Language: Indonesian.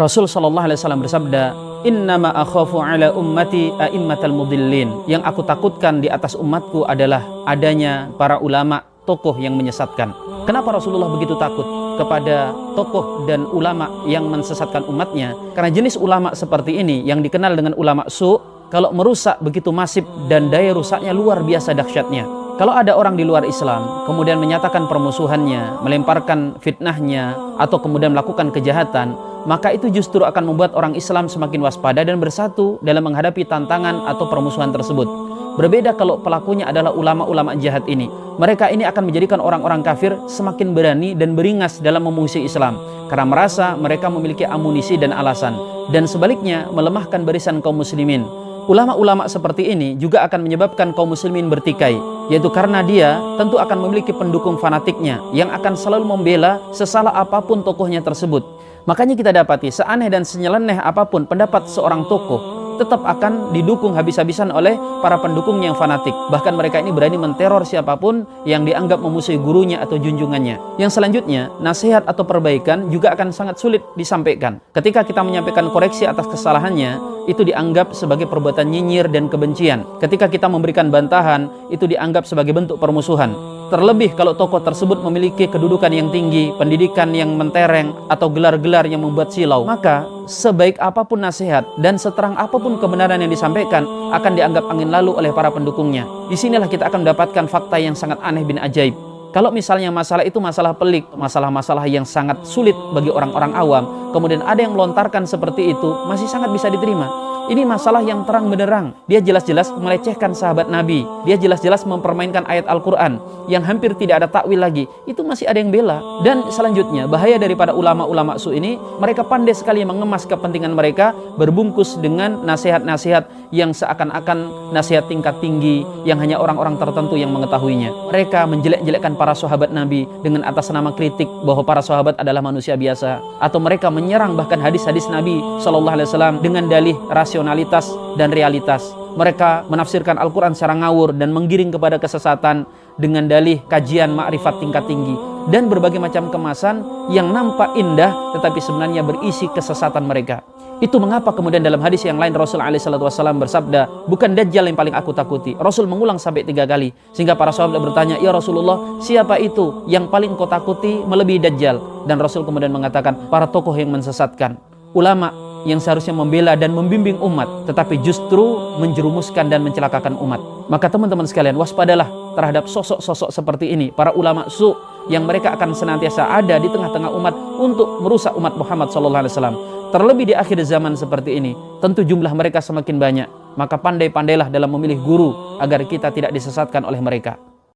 Rasul sallallahu alaihi wasallam bersabda, "Innama akhafu ala ummati a'immatal mudillin." Yang aku takutkan di atas umatku adalah adanya para ulama, tokoh yang menyesatkan. Kenapa Rasulullah begitu takut kepada tokoh dan ulama yang mensesatkan umatnya? Karena jenis ulama seperti ini yang dikenal dengan ulama su, kalau merusak begitu masif dan daya rusaknya luar biasa dahsyatnya. Kalau ada orang di luar Islam kemudian menyatakan permusuhannya, melemparkan fitnahnya, atau kemudian melakukan kejahatan, maka itu justru akan membuat orang Islam semakin waspada dan bersatu dalam menghadapi tantangan atau permusuhan tersebut. Berbeda kalau pelakunya adalah ulama-ulama jahat ini. Mereka ini akan menjadikan orang-orang kafir semakin berani dan beringas dalam memusuhi Islam, karena merasa mereka memiliki amunisi dan alasan. Dan sebaliknya melemahkan barisan kaum muslimin. Ulama-ulama seperti ini juga akan menyebabkan kaum muslimin bertikai, yaitu karena dia tentu akan memiliki pendukung fanatiknya yang akan selalu membela sesalah apapun tokohnya tersebut. Makanya kita dapati seaneh dan senyeleneh apapun pendapat seorang tokoh, tetap akan didukung habis-habisan oleh para pendukungnya yang fanatik. Bahkan mereka ini berani menteror siapapun yang dianggap memusuhi gurunya atau junjungannya. Yang selanjutnya, nasihat atau perbaikan juga akan sangat sulit disampaikan. Ketika kita menyampaikan koreksi atas kesalahannya, itu dianggap sebagai perbuatan nyinyir dan kebencian. Ketika kita memberikan bantahan, itu dianggap sebagai bentuk permusuhan. Terlebih kalau tokoh tersebut memiliki kedudukan yang tinggi, pendidikan yang mentereng, atau gelar-gelar yang membuat silau, maka sebaik apapun nasihat dan seterang apapun kebenaran yang disampaikan akan dianggap angin lalu oleh para pendukungnya. Disinilah kita akan mendapatkan fakta yang sangat aneh bin ajaib. Kalau misalnya masalah itu masalah pelik, masalah-masalah yang sangat sulit bagi orang-orang awam, kemudian ada yang melontarkan seperti itu, masih sangat bisa diterima. Ini masalah yang terang benderang. Dia jelas-jelas melecehkan sahabat Nabi. Dia jelas-jelas mempermainkan ayat Al-Quran yang hampir tidak ada takwil lagi. Itu masih ada yang bela. Dan selanjutnya, bahaya daripada ulama-ulama su ini, mereka pandai sekali mengemas kepentingan mereka, berbungkus dengan nasihat-nasihat yang seakan-akan nasihat tingkat tinggi, yang hanya orang-orang tertentu yang mengetahuinya. Mereka menjelek-jelekkan para sahabat Nabi dengan atas nama kritik bahwa para sahabat adalah manusia biasa. Atau mereka menyerang bahkan hadis-hadis Nabi SAW dengan dalih rasionalitas dan realitas. Mereka menafsirkan Al-Quran secara ngawur dan menggiring kepada kesesatan dengan dalih kajian ma'rifat tingkat tinggi dan berbagai macam kemasan yang nampak indah tetapi sebenarnya berisi kesesatan mereka. Itu mengapa kemudian dalam hadis yang lain Rasul SAW bersabda, bukan Dajjal yang paling aku takuti. Rasul mengulang sampai 3 kali sehingga para sahabat bertanya, ya Rasulullah, siapa itu yang paling kau takuti melebihi Dajjal? Dan Rasul kemudian mengatakan, para tokoh yang mensesatkan, ulama yang seharusnya membela dan membimbing umat, tetapi justru menjerumuskan dan mencelakakan umat. Maka teman-teman sekalian, waspadalah terhadap sosok-sosok seperti ini, para ulama su yang mereka akan senantiasa ada di tengah-tengah umat untuk merusak umat Muhammad SAW. Terlebih di akhir zaman seperti ini, tentu jumlah mereka semakin banyak. Maka pandai-pandailah dalam memilih guru agar kita tidak disesatkan oleh mereka.